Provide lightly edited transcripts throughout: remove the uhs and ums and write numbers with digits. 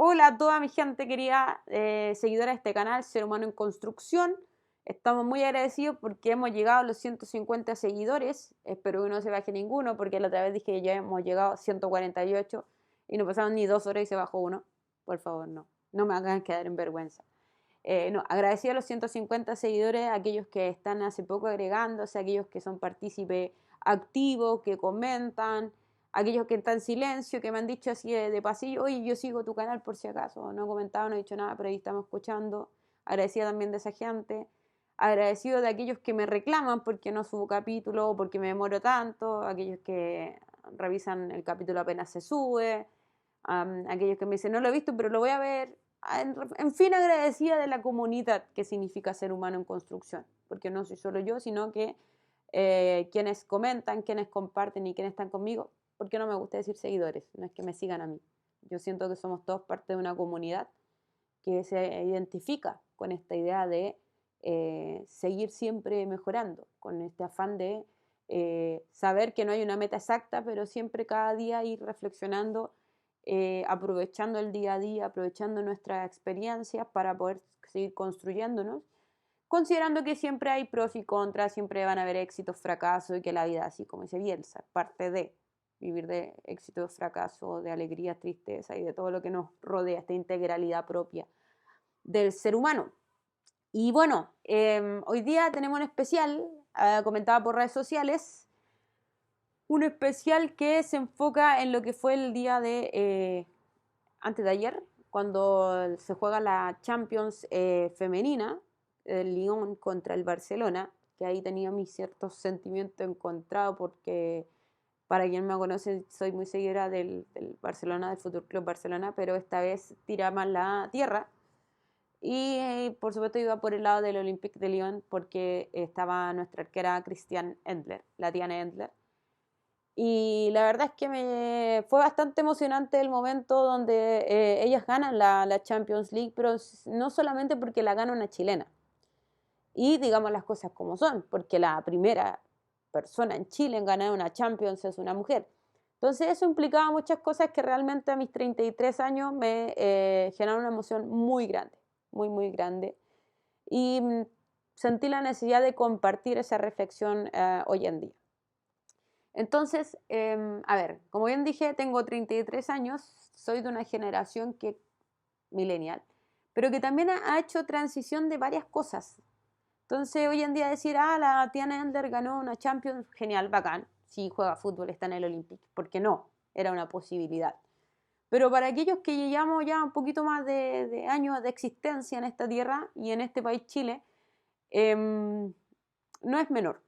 Hola a toda mi gente querida, seguidora de este canal, Ser Humano en Construcción. Estamos muy agradecidos porque hemos llegado a los 150 seguidores. Espero que no se baje ninguno porque la otra vez dije que ya hemos llegado a 148 y no pasaron ni 2 horas y se bajó uno. Por favor, no. No me hagan quedar en vergüenza. No, agradecido a los 150 seguidores, a aquellos que están hace poco agregándose, a aquellos que son partícipes activos, que comentan, aquellos que están en silencio, que me han dicho así de pasillo, oye, yo sigo tu canal por si acaso, no he comentado, no he dicho nada, pero ahí estamos escuchando. Agradecida también de esa gente. Agradecido de aquellos que me reclaman porque no subo capítulo, porque me demoro tanto, aquellos que revisan el capítulo apenas se sube, aquellos que me dicen, no lo he visto, pero lo voy a ver. En fin, agradecida de la comunidad que significa ser humano en construcción, porque no soy solo yo, sino que quienes comentan, quienes comparten y quienes están conmigo, porque no me gusta decir seguidores, no es que me sigan a mí. Yo siento que somos todos parte de una comunidad que se identifica con esta idea de seguir siempre mejorando, con este afán de saber que no hay una meta exacta, pero siempre cada día ir reflexionando, aprovechando el día a día, aprovechando nuestras experiencias para poder seguir construyéndonos, considerando que siempre hay pros y contras, siempre van a haber éxitos, fracasos y que la vida, así como dice Bielsa, parte de vivir de éxito, fracaso, de alegría, tristeza y de todo lo que nos rodea, esta integralidad propia del ser humano. Y bueno, hoy día tenemos un especial, comentado por redes sociales, un especial que se enfoca en lo que fue el día de antes de ayer, cuando se juega la Champions femenina, el Lyon contra el Barcelona, que ahí tenía mis ciertos sentimientos encontrados porque para quien me conoce soy muy seguidora del Barcelona, del Fútbol Club Barcelona, pero esta vez tira más la tierra. Y por supuesto iba por el lado del Olympique de Lyon porque estaba nuestra arquera Christiane Endler, la Tiana Endler. Y la verdad es que me fue bastante emocionante el momento donde ellas ganan la Champions League, pero no solamente porque la gana una chilena. Y digamos las cosas como son, porque la primera persona en Chile en ganar una Champions es una mujer. Entonces eso implicaba muchas cosas que realmente a mis 33 años me generaron una emoción muy grande, muy, muy grande. Y sentí la necesidad de compartir esa reflexión hoy en día. Entonces, a ver, como bien dije, tengo 33 años, soy de una generación que millennial, pero que también ha hecho transición de varias cosas. Entonces, hoy en día decir, la Tiana Ender ganó una Champions, genial, bacán. Si juega fútbol, está en el Olympic. ¿Por qué no? Era una posibilidad. Pero para aquellos que llevamos ya un poquito más de años de existencia en esta tierra y en este país, Chile, no es menor.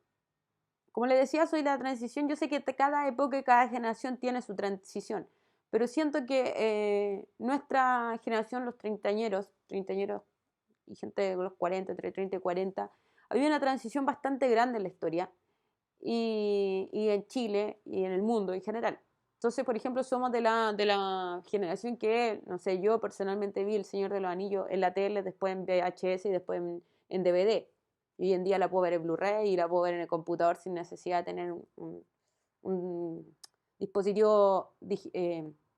Como les decía, soy la transición. Yo sé que cada época y cada generación tiene su transición, pero siento que nuestra generación, los treintañeros y gente de los 40, entre 30 y 40, había una transición bastante grande en la historia y en Chile y en el mundo en general. Entonces, por ejemplo, somos de la generación que, no sé, yo personalmente vi El Señor de los Anillos en la tele, después en VHS y después en DVD. Y hoy en día la puedo ver en Blu-ray y la puedo ver en el computador sin necesidad de tener un dispositivo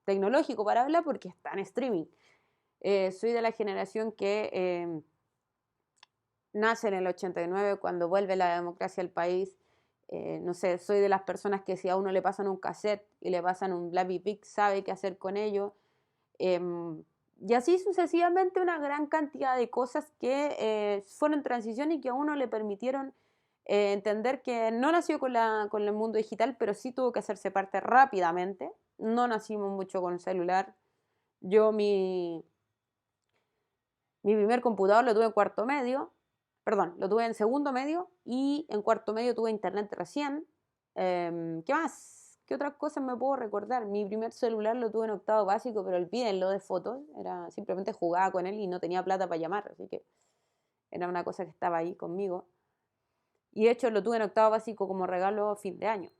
tecnológico para verla porque está en streaming. Soy de la generación que nace en el 89 cuando vuelve la democracia al país. No sé, soy de las personas que si a uno le pasan un cassette y le pasan un Blappy Pig, sabe qué hacer con ello. Eh, y así sucesivamente una gran cantidad de cosas que fueron transición y que a uno le permitieron entender que no nació con el mundo digital, pero sí tuvo que hacerse parte rápidamente. No nacimos mucho con celular. Yo mi primer computador lo tuve en cuarto medio, perdón, lo tuve en segundo medio y en cuarto medio tuve internet recién. ¿Qué más? ¿Qué otras cosas me puedo recordar? Mi primer celular lo tuve en octavo básico, pero olvídenlo de fotos. Era simplemente jugaba con él y no tenía plata para llamar, así que era una cosa que estaba ahí conmigo. Y de hecho lo tuve en octavo básico como regalo a fin de año.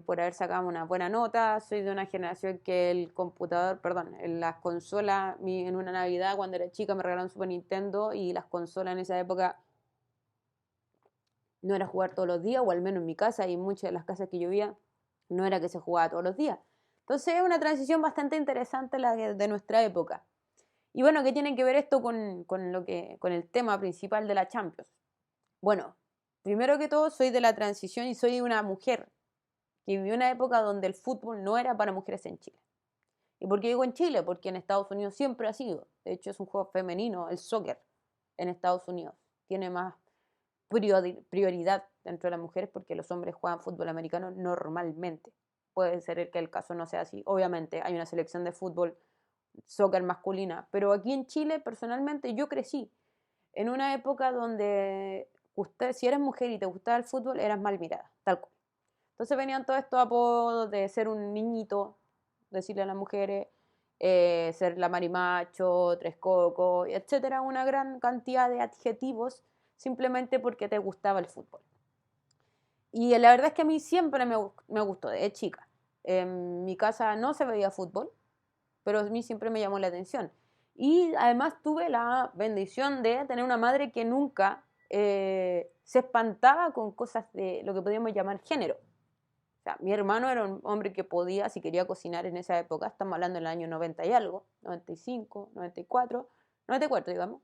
Por haber sacado una buena nota. Soy de una generación que el computador, perdón, en las consolas, en una Navidad cuando era chica me regalaron Super Nintendo y las consolas en esa época no era jugar todos los días, o al menos en mi casa y en muchas de las casas que yo vivía no era que se jugaba todos los días. Entonces es una transición bastante interesante la de nuestra época. Y bueno, ¿qué tiene que ver esto con el tema principal de la Champions? Bueno, primero que todo soy de la transición y soy una mujer que vivió una época donde el fútbol no era para mujeres en Chile. ¿Y por qué digo en Chile? Porque en Estados Unidos siempre ha sido. De hecho, es un juego femenino, el soccer, en Estados Unidos. Tiene más prioridad dentro de las mujeres porque los hombres juegan fútbol americano normalmente. Puede ser que el caso no sea así. Obviamente hay una selección de fútbol, soccer masculina, pero aquí en Chile personalmente yo crecí en una época donde si eres mujer y te gustaba el fútbol eras mal mirada, tal cual. Entonces venían todos estos apodos de ser un niñito, decirle a las mujeres, ser la marimacho, tres cocos, etcétera, una gran cantidad de adjetivos simplemente porque te gustaba el fútbol. Y la verdad es que a mí siempre me gustó, de chica. En mi casa no se veía fútbol, pero a mí siempre me llamó la atención. Y además tuve la bendición de tener una madre que nunca se espantaba con cosas de lo que podríamos llamar género. O sea, mi hermano era un hombre que podía, si quería cocinar en esa época, estamos hablando del año 90 y algo, 95, 94, 94 digamos,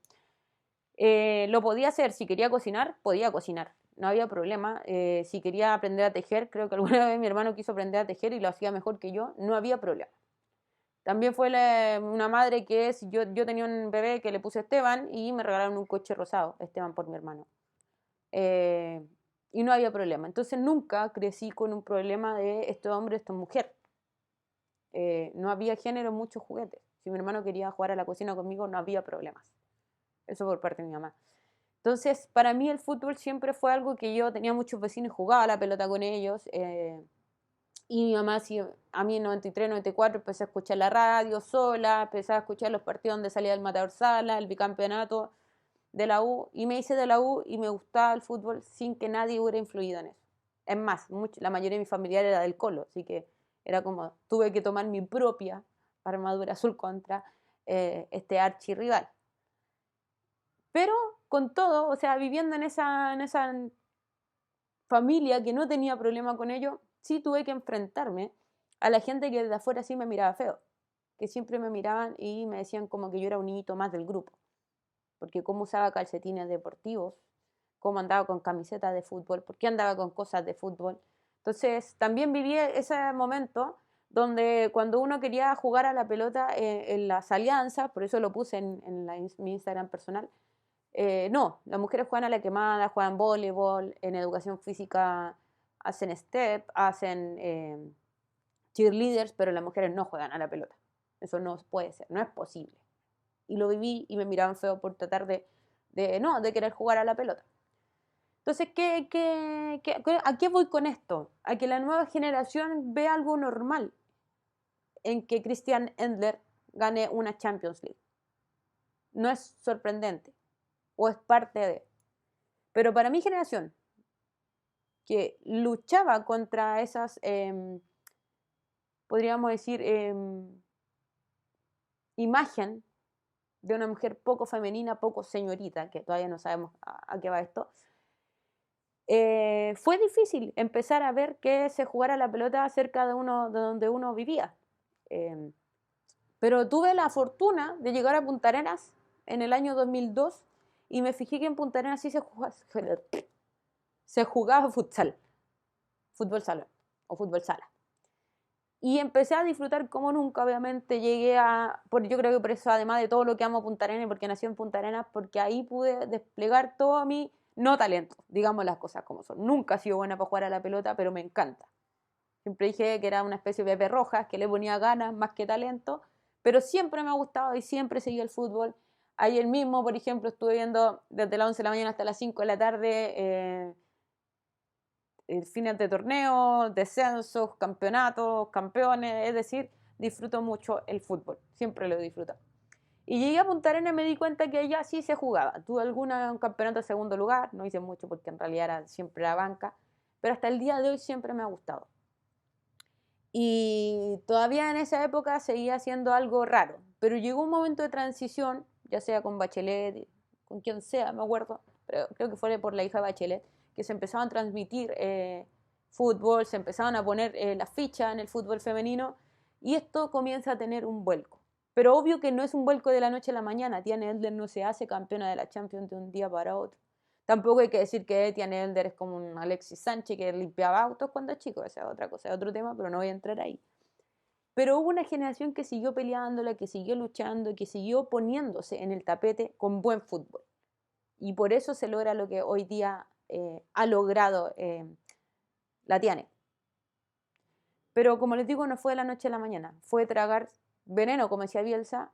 lo podía hacer, si quería cocinar, podía cocinar, no había problema. Si quería aprender a tejer, creo que alguna vez mi hermano quiso aprender a tejer y lo hacía mejor que yo, no había problema. También fue una madre que yo tenía un bebé que le puse Esteban y me regalaron un coche rosado, Esteban por mi hermano. Y no había problema. Entonces nunca crecí con un problema de esto es hombre, esto es mujer. No había género en muchos juguetes. Si mi hermano quería jugar a la cocina conmigo, no había problemas. Eso por parte de mi mamá. Entonces, para mí el fútbol siempre fue algo que yo tenía muchos vecinos, jugaba la pelota con ellos. Y mi mamá, a mí en 93, 94, empecé a escuchar la radio sola, empecé a escuchar los partidos donde salía el Matador Sala, el bicampeonato de la U, y me hice de la U y me gustaba el fútbol sin que nadie hubiera influido en eso. Es más, la mayoría de mi familiar era del Colo, así que era como, tuve que tomar mi propia armadura azul contra este archirrival. Pero con todo, o sea, viviendo en esa familia que no tenía problema con ello, sí tuve que enfrentarme a la gente que desde afuera sí me miraba feo, que siempre me miraban y me decían como que yo era un niñito más del grupo, porque cómo usaba calcetines deportivos, cómo andaba con camisetas de fútbol, por qué andaba con cosas de fútbol. Entonces también viví ese momento donde cuando uno quería jugar a la pelota en las alianzas, por eso lo puse en mi Instagram personal, no, las mujeres juegan a la quemada, juegan voleibol, en educación física hacen step, hacen cheerleaders, pero las mujeres no juegan a la pelota. Eso no puede ser, no es posible. Y lo viví y me miraban feo por tratar de querer jugar a la pelota. Entonces, ¿a qué voy con esto? A que la nueva generación ve algo normal en que Christian Endler gane una Champions League. No es sorprendente, o es parte de. Pero para mi generación, que luchaba contra esas, podríamos decir, imagen de una mujer poco femenina, poco señorita, que todavía no sabemos a qué va esto, fue difícil empezar a ver que se jugara la pelota cerca de donde uno vivía. Pero tuve la fortuna de llegar a Punta Arenas en el año 2002 y me fijé que en Punta Arenas sí se jugaba futsal, fútbol salón o fútbol sala. Y empecé a disfrutar como nunca, obviamente llegué yo creo que por eso, además de todo lo que amo Punta Arenas, porque nací en Punta Arenas, porque ahí pude desplegar todo mi no talento, digamos las cosas como son. Nunca he sido buena para jugar a la pelota, pero me encanta. Siempre dije que era una especie de Pepe Rojas, que le ponía ganas más que talento, pero siempre me ha gustado y siempre seguí el fútbol. Ayer mismo, por ejemplo, estuve viendo desde las 11 de la mañana hasta las 5 de la tarde fines de torneo, descensos, campeonatos, campeones, es decir, disfruto mucho el fútbol, siempre lo disfruto. Y llegué a Punta Arenas y me di cuenta que allá sí se jugaba. Tuve un campeonato de segundo lugar, no hice mucho porque en realidad era siempre la banca, pero hasta el día de hoy siempre me ha gustado. Y todavía en esa época seguía siendo algo raro, pero llegó un momento de transición, ya sea con Bachelet, con quien sea, me acuerdo, pero creo que fue por la hija de Bachelet, que se empezaban a transmitir fútbol, se empezaban a poner las fichas en el fútbol femenino Y esto comienza a tener un vuelco. Pero obvio que no es un vuelco de la noche a la mañana. Tiane Elder no se hace campeona de la Champions de un día para otro. Tampoco hay que decir que Tiane Elder es como un Alexis Sánchez que limpiaba autos cuando es chico. Esa es otra cosa, es otro tema, pero no voy a entrar ahí. Pero hubo una generación que siguió peleándola, que siguió luchando, que siguió poniéndose en el tapete con buen fútbol. Y por eso se logra lo que hoy día ha logrado la Tiane. Pero como les digo, no fue de la noche a la mañana, fue tragar veneno, como decía Bielsa.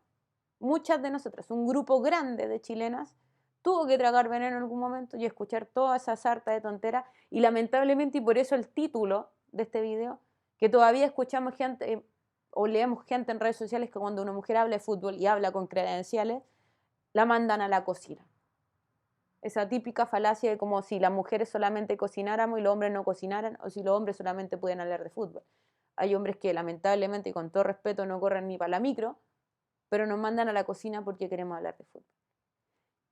Muchas de nosotras, un grupo grande de chilenas, tuvo que tragar veneno en algún momento y escuchar toda esa sarta de tonteras. Y lamentablemente, y por eso el título de este video, que todavía escuchamos gente o leemos gente en redes sociales que cuando una mujer habla de fútbol y habla con credenciales, la mandan a la cocina. Esa típica falacia de como si las mujeres solamente cocináramos y los hombres no cocinaran, o si los hombres solamente pudieran hablar de fútbol. Hay hombres que lamentablemente y con todo respeto no corren ni para la micro, pero nos mandan a la cocina porque queremos hablar de fútbol.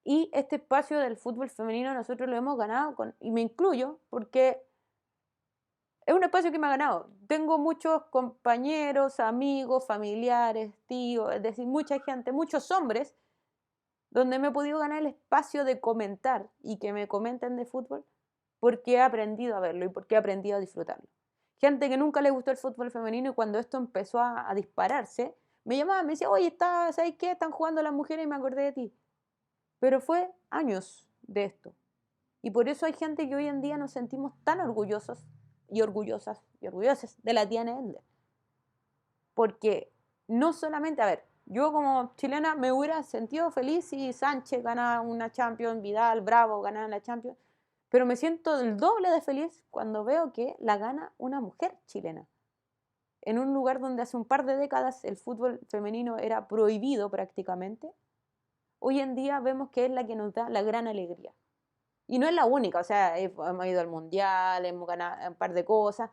Y este espacio del fútbol femenino nosotros lo hemos ganado, y me incluyo, porque es un espacio que me ha ganado. Tengo muchos compañeros, amigos, familiares, tíos, es decir, mucha gente, muchos hombres, donde me he podido ganar el espacio de comentar y que me comenten de fútbol porque he aprendido a verlo y porque he aprendido a disfrutarlo. Gente que nunca le gustó el fútbol femenino y cuando esto empezó a dispararse, me llamaba, me decía, oye, ¿sabes qué? Están jugando las mujeres y me acordé de ti. Pero fue años de esto. Y por eso hay gente que hoy en día nos sentimos tan orgullosos y orgullosas de la Tiane Elder. Porque no solamente, a ver, yo como chilena me hubiera sentido feliz si Sánchez ganaba una Champions, Vidal, Bravo ganaba la Champions, pero me siento el doble de feliz cuando veo que la gana una mujer chilena. En un lugar donde hace un par de décadas el fútbol femenino era prohibido prácticamente, hoy en día vemos que es la que nos da la gran alegría. Y no es la única, o sea, hemos ido al Mundial, hemos ganado un par de cosas,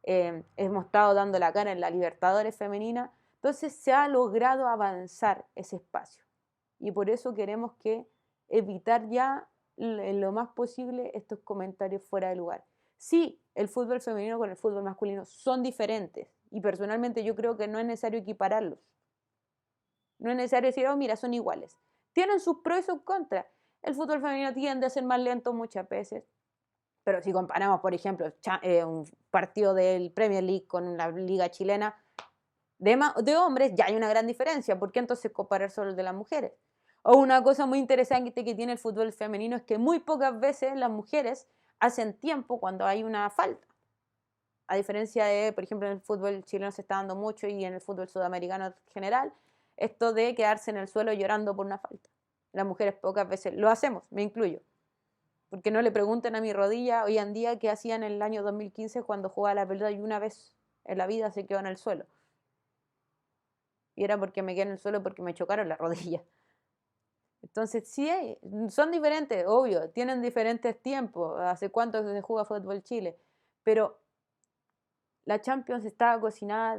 hemos estado dando la cara en la Libertadores femenina, entonces se ha logrado avanzar ese espacio. Y por eso queremos que evitar ya en lo más posible estos comentarios fuera de lugar. Sí, el fútbol femenino con el fútbol masculino son diferentes y personalmente yo creo que no es necesario equipararlos. No es necesario decir, oh, mira, son iguales. Tienen sus pros y sus contras. El fútbol femenino tiende a ser más lento muchas veces, pero si comparamos, por ejemplo, un partido del Premier League con la liga chilena de hombres, ya hay una gran diferencia. ¿Por qué entonces comparar solo el de las mujeres? O una cosa muy interesante que tiene el fútbol femenino es que muy pocas veces las mujeres hacen tiempo cuando hay una falta. A diferencia de, por ejemplo, en el fútbol chileno se está dando mucho y en el fútbol sudamericano en general, esto de quedarse en el suelo llorando por una falta. Las mujeres pocas veces lo hacemos, me incluyo. Porque no le pregunten a mi rodilla hoy en día qué hacía en el año 2015 cuando jugaba la pelota y una vez en la vida se quedó en el suelo. Y era porque me quedé en el suelo porque me chocaron la rodilla. Entonces, sí, son diferentes, obvio, tienen diferentes tiempos. ¿Hace cuánto se juega fútbol Chile? Pero la Champions estaba cocinada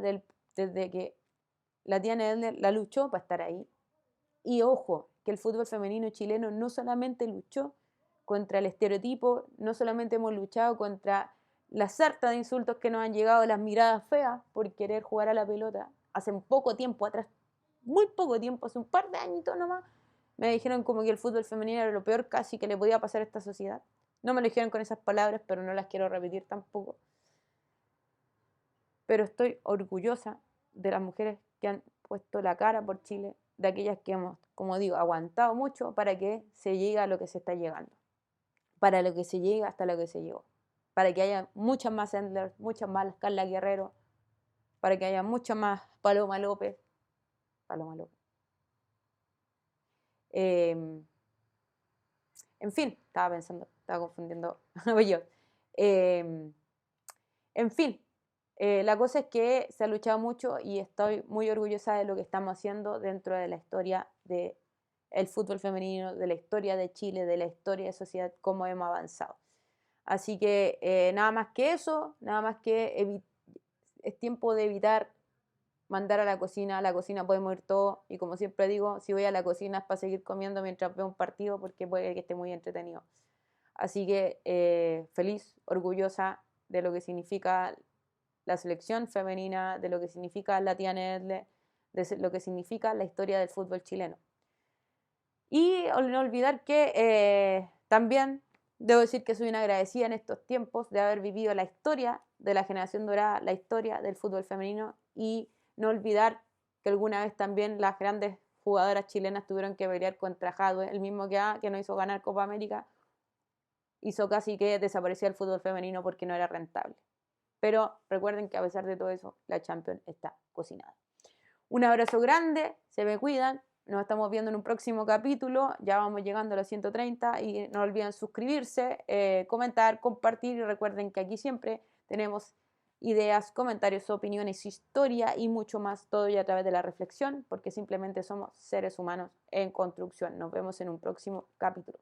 desde que la Tiane Elder la luchó para estar ahí. Y ojo, que el fútbol femenino chileno no solamente luchó contra el estereotipo, no solamente hemos luchado contra la sarta de insultos que nos han llegado, las miradas feas por querer jugar a la pelota. Hace un poco tiempo atrás, muy poco tiempo, hace un par de añitos nomás, me dijeron como que el fútbol femenino era lo peor casi que le podía pasar a esta sociedad. No me lo dijeron con esas palabras, pero no las quiero repetir tampoco. Pero estoy orgullosa de las mujeres que han puesto la cara por Chile, de aquellas que hemos, como digo, aguantado mucho para que se llegue a lo que se está llegando, para lo que se llega hasta lo que se llegó, para que haya muchas más Endler, muchas más Carla Guerrero, para que haya muchas más Paloma López. Eh, en fin, estaba pensando, estaba confundiendo yo. En fin, la cosa es que se ha luchado mucho y estoy muy orgullosa de lo que estamos haciendo dentro de la historia del fútbol femenino, de la historia de Chile, de la historia de sociedad, cómo hemos avanzado. Así que nada más que eso, nada más que es tiempo de evitar mandar a la cocina podemos ir todos y como siempre digo, si voy a la cocina es para seguir comiendo mientras veo un partido porque puede que esté muy entretenido. Así que feliz, orgullosa de lo que significa la selección femenina, de lo que significa la tía Nedle, de lo que significa la historia del fútbol chileno. Y no olvidar que también debo decir que soy una agradecida en estos tiempos de haber vivido la historia de la generación dorada, la historia del fútbol femenino, y no olvidar que alguna vez también las grandes jugadoras chilenas tuvieron que pelear contra Jadwe, el mismo que no hizo ganar Copa América, hizo casi que desaparecía el fútbol femenino porque no era rentable. Pero recuerden que a pesar de todo eso, la Champions está cocinada. Un abrazo grande, se me cuidan, nos estamos viendo en un próximo capítulo, ya vamos llegando a los 130 y no olviden suscribirse, comentar, compartir, y recuerden que aquí siempre tenemos ideas, comentarios, opiniones, historia y mucho más, todo ya a través de la reflexión, porque simplemente somos seres humanos en construcción. Nos vemos en un próximo capítulo.